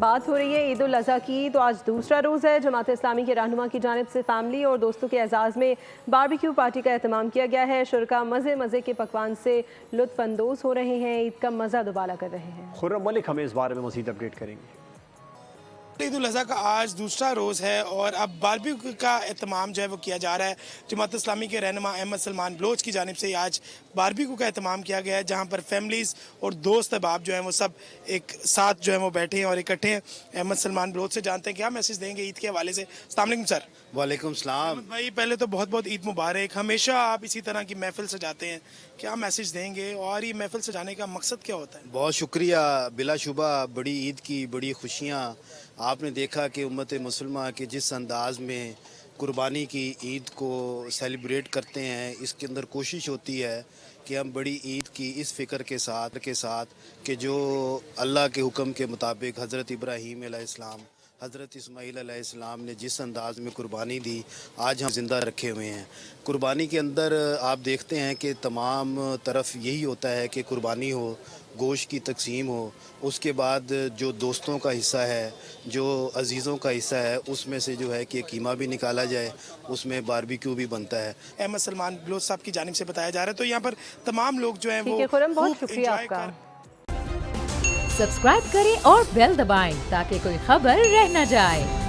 बात हो रही है ईद उल अज़हा की, तो आज दूसरा रोज़ है। जमात इस्लामी के रहनुमा की जानिब से फैमिली और दोस्तों के एजाज़ में बारबेक्यू पार्टी का एहतमाम किया गया है। शुरका मज़े मज़े के पकवान से लुत्फ़ अंदोज़ हो रहे हैं, ईद का मज़ा दुबाला कर रहे हैं। खुर्रम मलिक हमें इस बारे में मज़ीद अपडेट करेंगे। ईद उल अज़हा का आज दूसरा रोज़ है और अब बारबेक्यू का एहतमाम जो है वो किया जा रहा है। जमात इस्लामी के रहनुमा अहमद सलमान बलोच की जानिब से आज बारबेक्यू का एहतमाम किया गया है, जहाँ पर फैमिलीज़ और दोस्त अहबाब जो हैं वो सब एक साथ जो है वो बैठे हैं और इकट्ठे हैं। अहमद सलमान बलोच से जानते हैं क्या मैसेज देंगे ईद के हवाले से। अस्सलाम वालेकुम सर। वालेकुम सलाम। अहमद भाई, पहले तो बहुत बहुत ईद मुबारक। हमेशा आप इसी तरह की महफिल सजाते हैं, क्या मैसेज देंगे और ये महफिल सजाने का मकसद क्या होता है? बहुत शुक्रिया। बिलाशुबा बड़ी ईद की बड़ी खुशियाँ आपने देखा कि उम्मत मुसलमान के जिस अंदाज में कुर्बानी की ईद को सेलिब्रेट करते हैं, इसके अंदर कोशिश होती है कि हम बड़ी ईद की इस फ़िक्र के साथ कि जो अल्लाह के हुक्म के मुताबिक हज़रत इब्राहीम अलैहिस्सलाम, हज़रत इस्माईल अलैहिस्सलाम ने जिस अंदाज़ में कुर्बानी दी, आज हम ज़िंदा रखे हुए हैं। कुर्बानी के अंदर आप देखते हैं कि तमाम तरफ यही होता है कि कुर्बानी हो, गोश्त की तकसीम हो, उसके बाद जो दोस्तों का हिस्सा है, जो अजीज़ों का हिस्सा है, उसमें से जो है कि कीमा भी निकाला जाए, उसमें बारबेक्यू भी बनता है। अहमद सलमान बलोच साहब की जानिब से बताया जा रहा है। तो यहाँ पर तमाम लोग जो हैं वो ठीक है खुर्रम, बहुत खूब शुक्रिया enjoy आपका। कर सब्सक्राइब करें और बेल दबाएं ताकि कोई खबर रह न जाए।